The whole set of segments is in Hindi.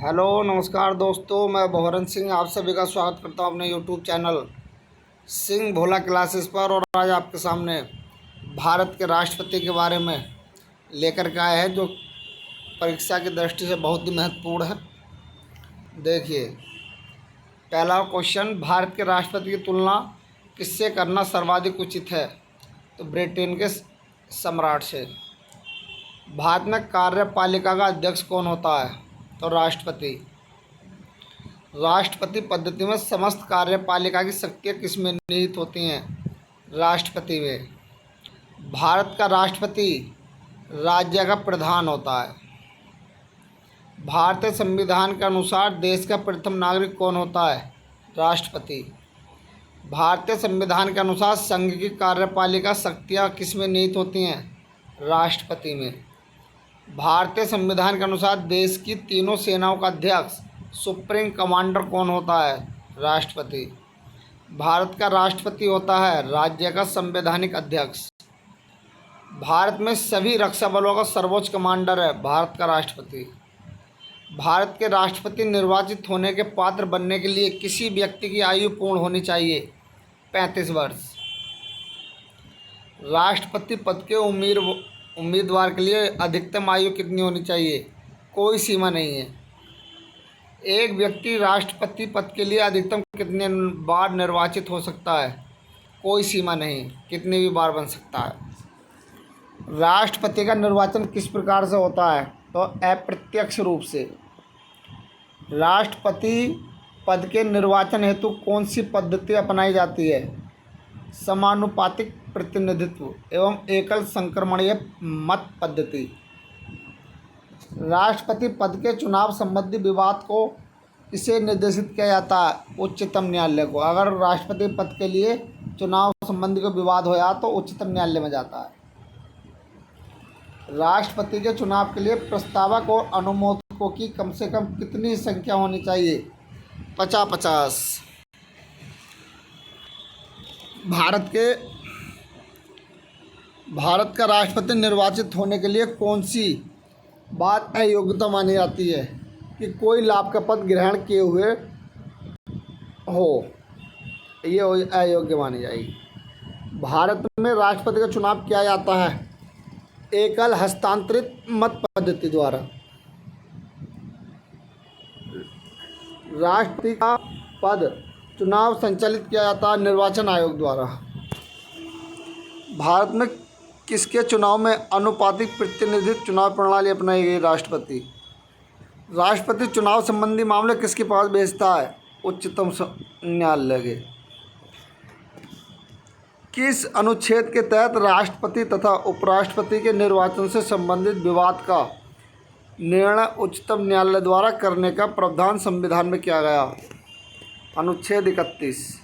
हेलो नमस्कार दोस्तों, मैं भवरन सिंह आप सभी का स्वागत करता हूं अपने यूट्यूब चैनल सिंह भोला क्लासेस पर। और आज आपके सामने भारत के राष्ट्रपति के बारे में लेकर के आए हैं, जो परीक्षा की दृष्टि से बहुत ही महत्वपूर्ण है। देखिए, पहला क्वेश्चन, भारत के राष्ट्रपति की तुलना किससे करना सर्वाधिक उचित है? तो ब्रिटेन के सम्राट से। भारत में कार्यपालिका का अध्यक्ष कौन होता है? तो राष्ट्रपति। राष्ट्रपति पद्धति में समस्त कार्यपालिका की शक्तियाँ किस में निहित होती हैं? राष्ट्रपति में। भारत का राष्ट्रपति राज्य का प्रधान होता है। भारतीय संविधान के अनुसार देश का प्रथम नागरिक कौन होता है? राष्ट्रपति। भारतीय संविधान के अनुसार संघ की कार्यपालिका शक्तियाँ किस में निहित होती हैं? राष्ट्रपति में। भारतीय संविधान के अनुसार देश की तीनों सेनाओं का अध्यक्ष सुप्रीम कमांडर कौन होता है? राष्ट्रपति। भारत का राष्ट्रपति होता है राज्य का संवैधानिक अध्यक्ष। भारत में सभी रक्षा बलों का सर्वोच्च कमांडर है भारत का राष्ट्रपति। भारत के राष्ट्रपति निर्वाचित होने के पात्र बनने के लिए किसी व्यक्ति की आयु पूर्ण होनी चाहिए 35 वर्ष। राष्ट्रपति पद के उम्मीदवार के लिए अधिकतम आयु कितनी होनी चाहिए? कोई सीमा नहीं है। एक व्यक्ति राष्ट्रपति पद के लिए अधिकतम कितने बार निर्वाचित हो सकता है? कोई सीमा नहीं, कितनी भी बार बन सकता है। राष्ट्रपति का निर्वाचन किस प्रकार से होता है? तो अप्रत्यक्ष रूप से। राष्ट्रपति पद के निर्वाचन हेतु कौन सी पद्धति अपनाई जाती है? समानुपातिक प्रतिनिधित्व एवं एकल संक्रमणीय मत पद्धति। राष्ट्रपति पद के चुनाव संबंधी विवाद को किसे निर्देशित किया जाता है? उच्चतम न्यायालय को। अगर राष्ट्रपति पद के लिए चुनाव संबंधी कोई विवाद होया तो उच्चतम न्यायालय में जाता है। राष्ट्रपति के चुनाव के लिए प्रस्तावक और अनुमोदकों की कम से कम कितनी संख्या होनी चाहिए? 50-50। भारत का राष्ट्रपति निर्वाचित होने के लिए कौन सी बात अयोग्यता मानी जाती है? कि कोई लाभ का पद ग्रहण किए हुए हो, ये अयोग्य मानी जाएगी। भारत में राष्ट्रपति का चुनाव किया जाता है एकल हस्तांतरित मत पद्धति द्वारा। राष्ट्रपति का पद चुनाव संचालित किया जाता है निर्वाचन आयोग द्वारा। भारत में किसके चुनाव में अनुपातिक प्रतिनिधित्व चुनाव प्रणाली अपनाई गई? राष्ट्रपति चुनाव संबंधी मामले किसके पास भेजता है? उच्चतम न्यायालय के। किस अनुच्छेद के तहत राष्ट्रपति तथा उपराष्ट्रपति के निर्वाचन से संबंधित विवाद का निर्णय उच्चतम न्यायालय द्वारा करने का प्रावधान संविधान में किया गया? अनुच्छेद 31।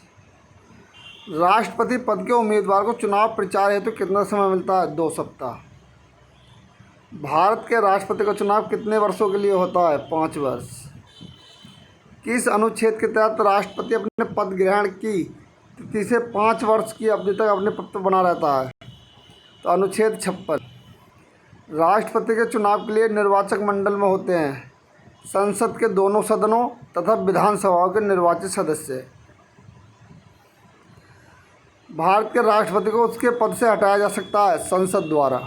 राष्ट्रपति पद के उम्मीदवार को चुनाव प्रचार हेतु कितना समय मिलता है? 2 सप्ताह। भारत के राष्ट्रपति का चुनाव कितने वर्षों के लिए होता है? 5 वर्ष। किस अनुच्छेद के तहत राष्ट्रपति अपने पद ग्रहण की तिथि से 5 वर्ष की अवधि तक अपने पद पर बना रहता है? तो अनुच्छेद 56। राष्ट्रपति के चुनाव के लिए निर्वाचक मंडल में होते हैं संसद के दोनों सदनों तथा विधानसभाओं के निर्वाचित सदस्य। भारत के राष्ट्रपति को उसके पद से हटाया जा सकता है संसद द्वारा।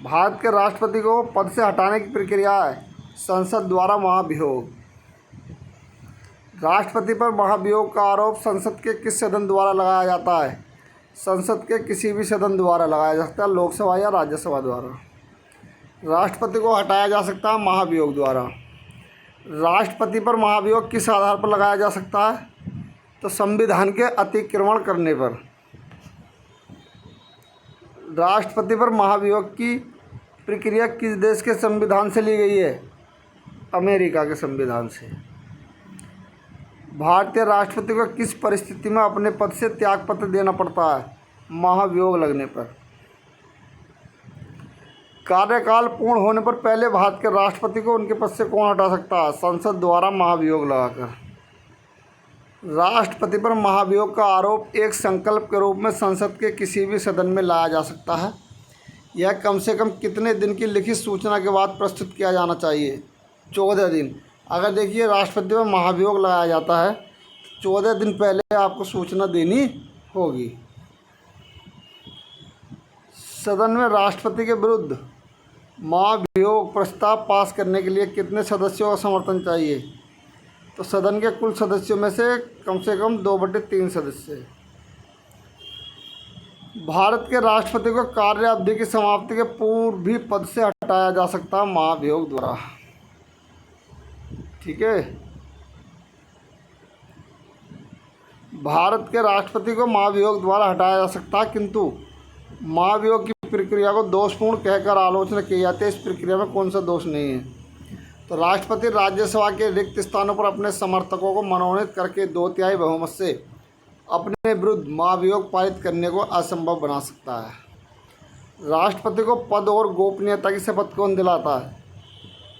भारत के राष्ट्रपति को पद से हटाने की प्रक्रिया है संसद द्वारा महाभियोग। राष्ट्रपति पर महाभियोग का आरोप संसद के किस सदन द्वारा लगाया जाता है? संसद के किसी भी सदन द्वारा लगाया जा सकता है, लोकसभा या राज्यसभा द्वारा। राष्ट्रपति को हटाया जा सकता है महाभियोग द्वारा। राष्ट्रपति पर महाभियोग किस आधार पर लगाया जा सकता है? तो संविधान के अतिक्रमण करने पर। राष्ट्रपति पर महाभियोग की प्रक्रिया किस देश के संविधान से ली गई है? अमेरिका के संविधान से। भारतीय राष्ट्रपति को किस परिस्थिति में अपने पद से त्यागपत्र देना पड़ता है? महाभियोग लगने पर। कार्यकाल पूर्ण होने पर पहले भारत के राष्ट्रपति को उनके पद से कौन हटा सकता है? संसद द्वारा महाभियोग लगाकर। राष्ट्रपति पर महाभियोग का आरोप एक संकल्प के रूप में संसद के किसी भी सदन में लाया जा सकता है। यह कम से कम कितने दिन की लिखित सूचना के बाद प्रस्तुत किया जाना चाहिए? 14 दिन। अगर देखिए राष्ट्रपति में महाभियोग लगाया जाता है, 14 दिन पहले आपको सूचना देनी होगी। सदन में राष्ट्रपति के विरुद्ध महाभियोग प्रस्ताव पास करने के लिए कितने सदस्यों का समर्थन चाहिए? तो सदन के कुल सदस्यों में से कम 2/3 सदस्य। भारत के राष्ट्रपति को कार्य अवधि की समाप्ति के पूर्व भी पद से हटाया जा सकता है महाभियोग द्वारा। ठीक है, भारत के राष्ट्रपति को महाभियोग द्वारा हटाया जा सकता है, किंतु महाभियोग की प्रक्रिया को दोषपूर्ण कहकर आलोचना की जाती है। इस प्रक्रिया में कौन सा दोष नहीं है? तो राष्ट्रपति राज्यसभा के रिक्त स्थानों पर अपने समर्थकों को मनोनीत करके 2/3 बहुमत से अपने विरुद्ध महाभियोग पारित करने को असंभव बना सकता है। राष्ट्रपति को पद और गोपनीयता की शपथ कौन दिलाता है?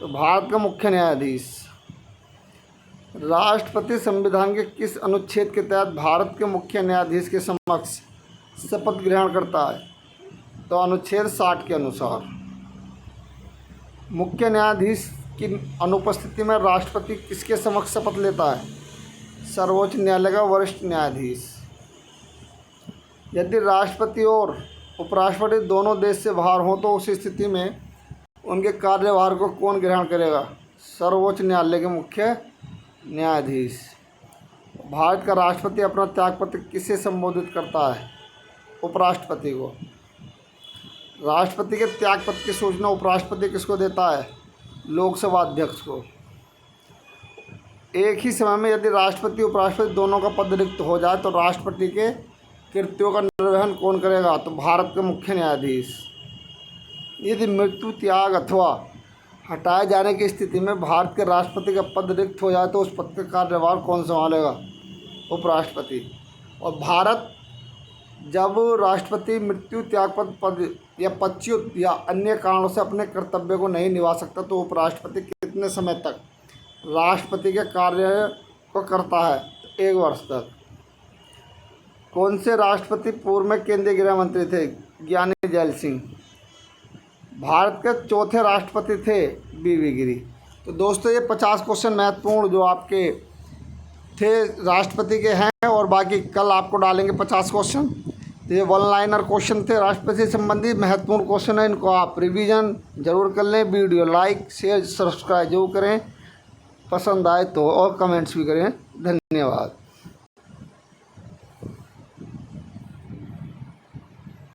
तो भारत का मुख्य न्यायाधीश। राष्ट्रपति संविधान के किस अनुच्छेद के तहत भारत के मुख्य न्यायाधीश के समक्ष शपथ ग्रहण करता है? तो अनुच्छेद 60 के अनुसार। मुख्य न्यायाधीश की अनुपस्थिति में राष्ट्रपति किसके समक्ष शपथ लेता है? सर्वोच्च न्यायालय का वरिष्ठ न्यायाधीश। यदि राष्ट्रपति और उपराष्ट्रपति दोनों देश से बाहर हों तो उस स्थिति में उनके कार्यभार को कौन ग्रहण करेगा? सर्वोच्च न्यायालय के मुख्य न्यायाधीश। भारत का राष्ट्रपति अपना त्यागपत्र किसे संबोधित करता है? उपराष्ट्रपति को। राष्ट्रपति के त्यागपत्र की सूचना उपराष्ट्रपति किसको देता है? लोकसभा अध्यक्ष को। एक ही समय में यदि राष्ट्रपति उपराष्ट्रपति दोनों का पद रिक्त हो जाए तो राष्ट्रपति के कृत्यों का निर्वहन कौन करेगा? तो भारत के मुख्य न्यायाधीश। यदि मृत्यु, त्याग अथवा हटाए जाने की स्थिति में भारत के राष्ट्रपति का पद रिक्त हो जाए तो उस पद का कार्यभार कौन संभालेगा? उपराष्ट्रपति। और भारत जब राष्ट्रपति मृत्यु, त्यागपत्र, पद या पदच्युत या अन्य कारणों से अपने कर्तव्य को नहीं निभा सकता तो उपराष्ट्रपति कितने समय तक राष्ट्रपति के कार्य को करता है? 1 वर्ष तक। कौन से राष्ट्रपति पूर्व में केंद्रीय गृह मंत्री थे? ज्ञानी जैल सिंह। भारत के चौथे राष्ट्रपति थे BV गिरी। तो दोस्तों ये 50 क्वेश्चन महत्वपूर्ण जो आपके थे राष्ट्रपति के हैं, और बाकी कल आपको डालेंगे 50 क्वेश्चन। तो ये 1 लाइनर क्वेश्चन थे राष्ट्रपति से संबंधित महत्वपूर्ण क्वेश्चन है। इनको आप रिवीजन जरूर कर लें। वीडियो लाइक, शेयर, सब्सक्राइब जरूर करें, पसंद आए तो, और कमेंट्स भी करें। धन्यवाद।